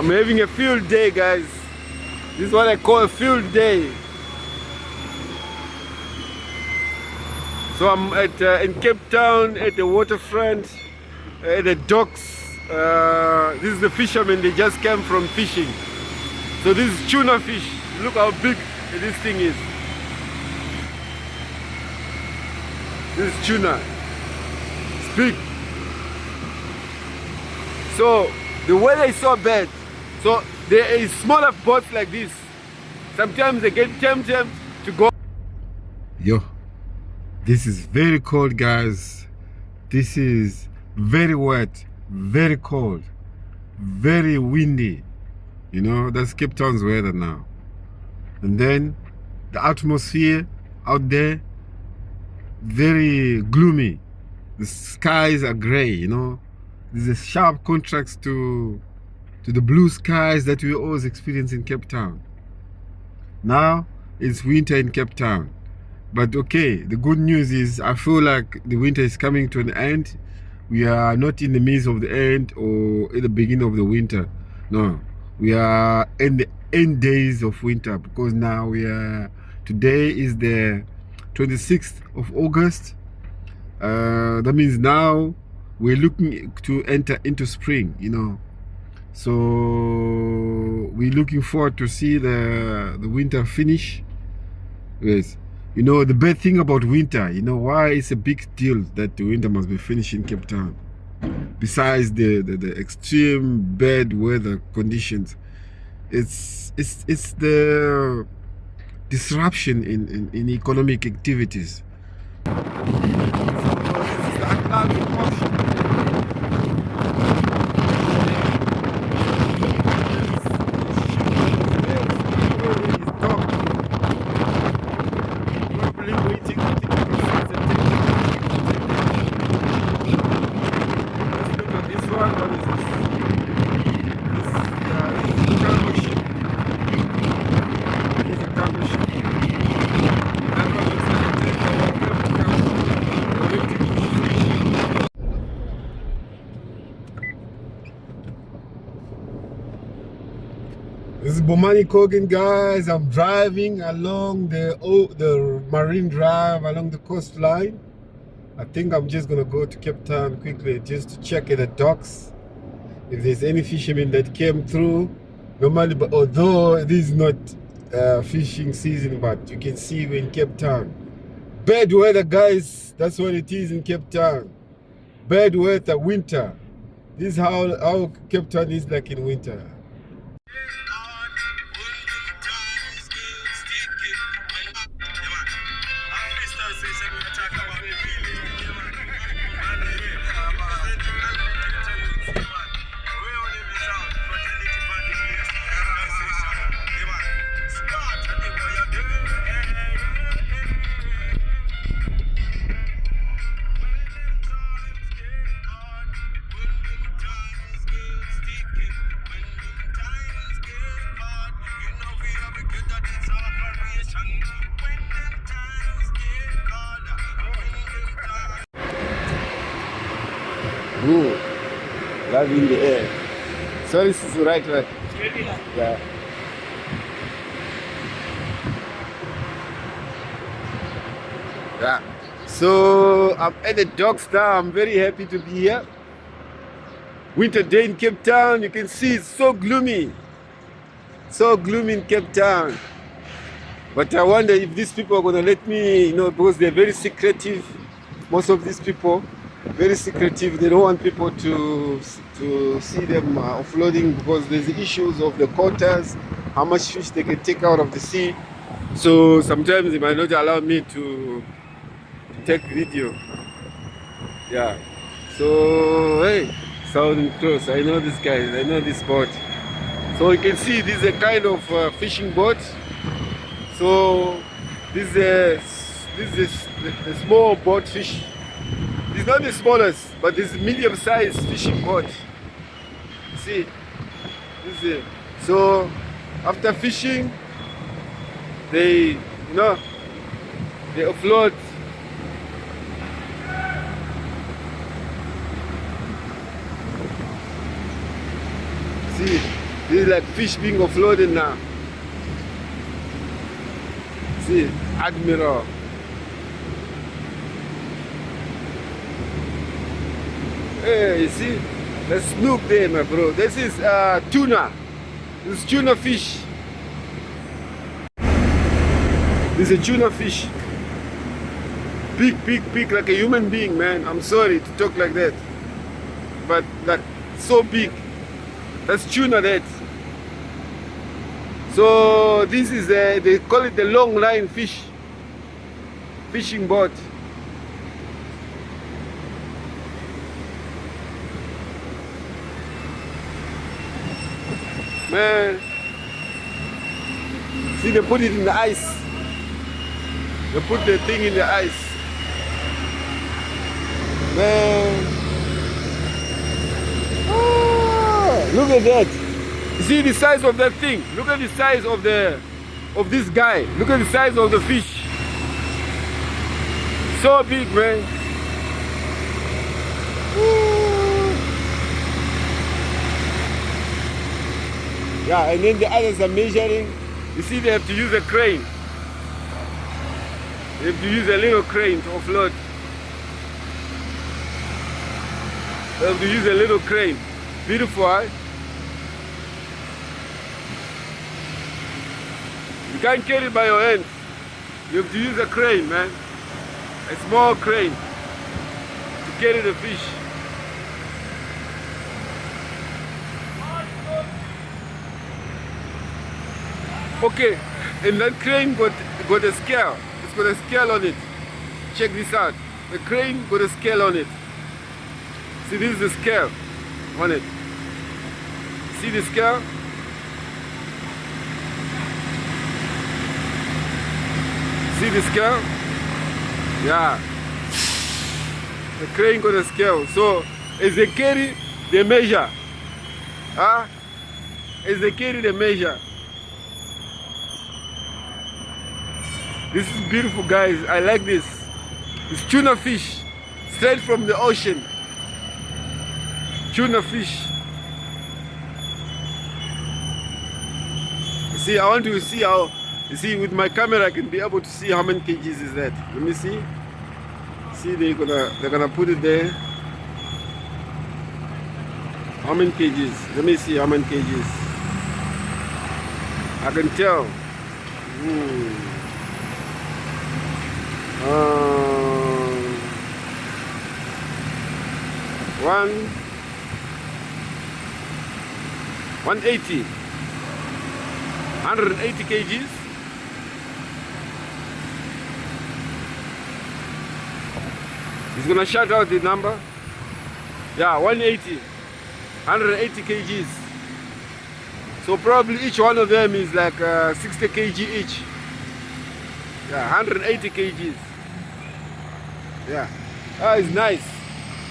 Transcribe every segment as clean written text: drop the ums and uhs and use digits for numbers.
having a field day, guys. This is what I call a field day. So I'm at in Capetown at the waterfront, at the docks. This is the fishermen, they just came from fishing. So this is tuna fish. Look how big this thing is. This is tuna. It's big. So the weather is so bad. So there is smaller boats like this. Sometimes they get tempted to go. Yo, this is very cold, guys. This is very wet, very cold, very windy. You know, that's Cape Town's weather now. And then the atmosphere out there, very gloomy. The skies are gray, you know. There's a sharp contrast to the blue skies that we always experience in Cape Town. Now it's winter in Cape Town. But okay, the good news is I feel like the winter is coming to an end. We are not in the midst of the end or at the beginning of the winter. No, we are in the end days of winter, because now today is the 26th of August. That means now we're looking to enter into spring, you know. So we're looking forward to see the winter finish. Yes. You know, the bad thing about winter, you know, why it's a big deal that the winter must be finished in Cape Town, besides the extreme bad weather conditions, it's the disruption in economic activities. This is Bomani Kogan, guys. I'm driving along the Marine Drive along the coastline. I think I'm just gonna go to Cape Town quickly just to check at the docks if there's any fishermen that came through. Normally, but although this is not fishing season, but you can see we're in Cape Town. Bad weather, guys. That's what it is in Cape Town. Bad weather, winter. This is how Cape Town is like in winter. Ooh, love in the air. So this is right. Yeah. Yeah. So I'm at the docks now. I'm very happy to be here. Winter day in Cape Town. You can see it's so gloomy. So gloomy in Cape Town. But I wonder if these people are gonna let me, you know, because they're very secretive. Most of these people, very secretive. They don't want people to see them offloading, because there's the issues of the quotas, how much fish they can take out of the sea. So sometimes they might not allow me to take video. Yeah. So hey, sounding close. I know this guy. I know this boat. So you can see this is a kind of fishing boat. So this is the small boat fish. It's not the smallest, but it's medium-sized fishing boat. See, this is it. So after fishing, they offload. See, This is like fish being offloaded now. See, Admiral. Hey, you see? The snook there, my bro. This is tuna. This is tuna fish. This is a tuna fish. Big, like a human being, man. I'm sorry to talk like that. But like, so big. That's tuna, that. So this is they call it the long line fish. Fishing boat. Man, see, they put it in the ice. They put the thing in the ice. Man, look at that. You see the size of that thing. Look at the size of this guy. Look at the size of the fish. So big, man. Yeah, and then the others are measuring. You see, they have to use a crane. They have to use a little crane to offload. They have to use a little crane. Beautiful, huh? You can't carry it by your hands. You have to use a crane, man. A small crane to carry the fish. Okay, and that crane got a scale. It's got a scale on it. Check this out. The crane got a scale on it. See, this is the scale on it. See the scale? See the scale? Yeah. The crane got a scale. So as they carry, they measure. Huh? As they carry, they measure. This is beautiful, guys. I like this. It's tuna fish, straight from the ocean. Tuna fish. See, I want to see how. You see, with my camera, I can be able to see how many kgs is that. Let me see. See, they're gonna put it there. How many kgs? Let me see how many kgs. I can tell. One 180 kgs. He's gonna shout out the number. Yeah, 180 kgs. So probably each one of them is like 60 kg each. Yeah, 180 kgs. Yeah. Ah, it's nice.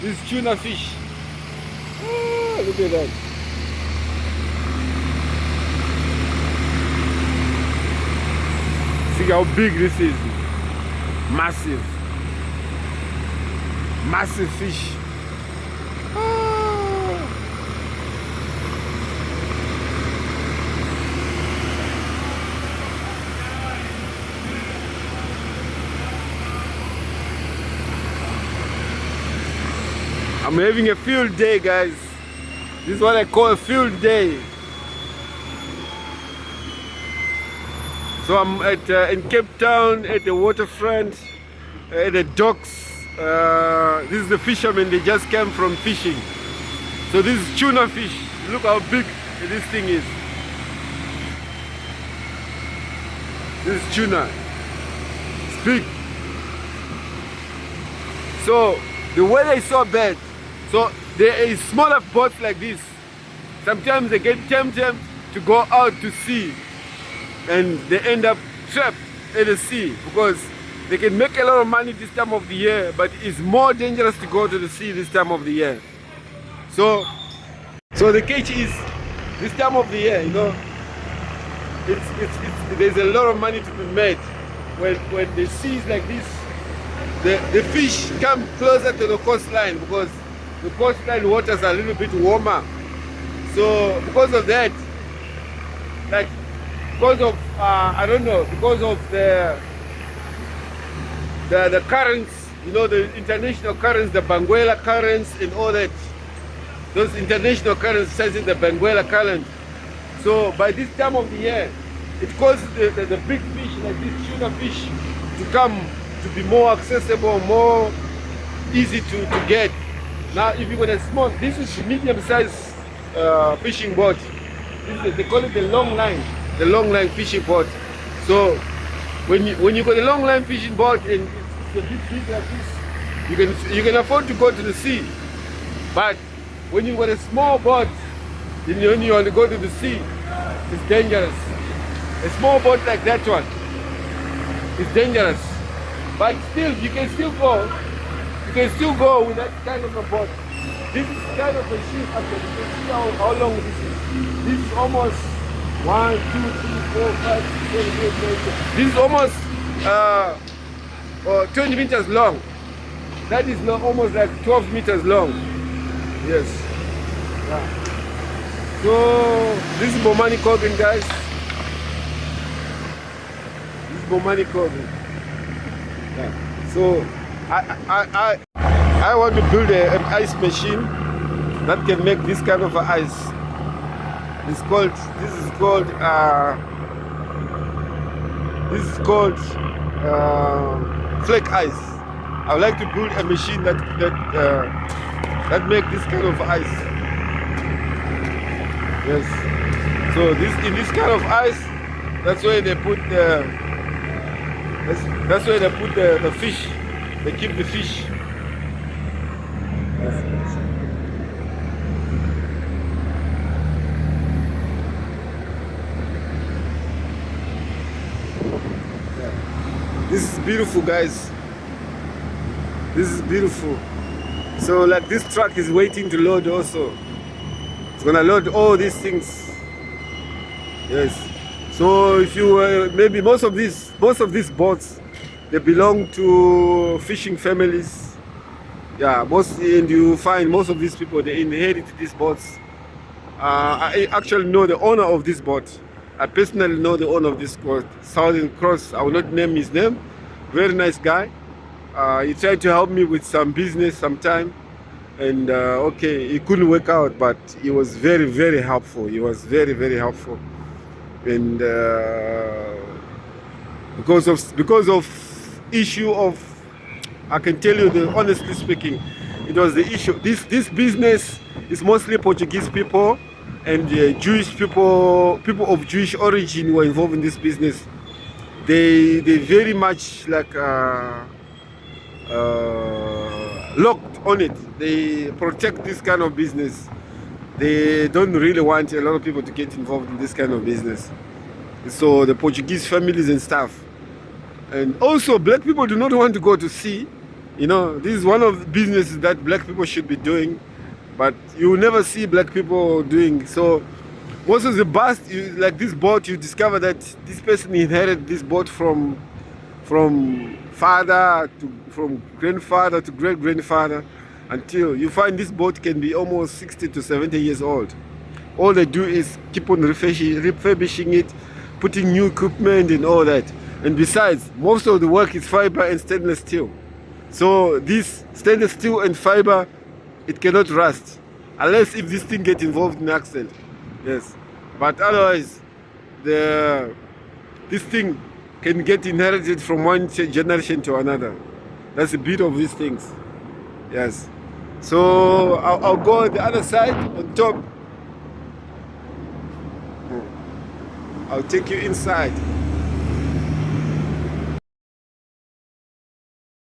This is tuna fish. Oh, look at that. See how big this is. Massive. Massive fish. I'm having a field day, guys. This is what I call a field day. So I'm at in Capetown at the waterfront, at the docks. This is the fishermen. They just came from fishing. So this is tuna fish. Look how big this thing is. This is tuna. It's big. So the weather is so bad. So there is smaller boats like this. Sometimes they get tempted to go out to sea and they end up trapped in the sea because they can make a lot of money this time of the year, but it's more dangerous to go to the sea this time of the year. So the catch is this time of the year, you know, there's a lot of money to be made when the sea is like this. The fish come closer to the coastline because the coastline waters are a little bit warmer. So because of that, like because of I don't know, because of the currents, you know, the international currents, the Benguela currents and all that. Those international currents, such as the Benguela current. So by this time of the year, it causes the big fish like this tuna fish to come, to be more accessible, more easy to get. Now if you got a small, this is medium-sized fishing boat. They call it the long line fishing boat. So when you got a long line fishing boat and it's a bit big like this, you can afford to go to the sea. But when you got a small boat, then when you want to go to the sea, it's dangerous. A small boat like that one is dangerous. But still, you can still go. You can still go with that kind of a boat. This is kind of a ship actually. You can see how long this is. This is almost 1, 2, 3, 4, 5, 6, 7, 8, 9, 10. This is almost 20 meters long. That is almost like 12 meters long. Yes. Yeah. So this is Bomani Corbin, guys. This is Bomani Corbin. Yeah. So I want to build an ice machine that can make this kind of ice. This is called flake ice. I would like to build a machine that make this kind of ice. Yes. So in this kind of ice, that's where they put the fish. They keep the fish. Yes. This is beautiful, guys. This is beautiful. So like this truck is waiting to load also. It's gonna load all these things. Yes. So if you maybe most of these boats, they belong to fishing families. Yeah, and you find most of these people, they inherit these boats. I actually know the owner of this boat. I personally know the owner of this boat, Southern Cross. I will not name his name. Very nice guy. He tried to help me with some business sometime, and okay, it couldn't work out, but he was very, very helpful. He was very, very helpful, and because of issue of, I can tell you, honestly speaking, it was the issue. This business is mostly Portuguese people and Jewish people of Jewish origin were involved in this business. They very much like locked on it. They protect this kind of business. They don't really want a lot of people to get involved in this kind of business. So the Portuguese families and stuff. And also black people do not want to go to sea. You know, this is one of the businesses that black people should be doing, but you will never see black people doing. So most of the bust, like this boat, you discover that this person inherited this boat from grandfather to great grandfather, until you find this boat can be almost 60 to 70 years old. All they do is keep on refurbishing it, putting new equipment and all that. And besides, most of the work is fiber and stainless steel. So this stainless steel and fiber, it cannot rust unless if this thing gets involved in accident. Yes, but otherwise this thing can get inherited from one generation to another. That's the beauty of these things. Yes. So I'll go on the other side on top. I'll take you inside.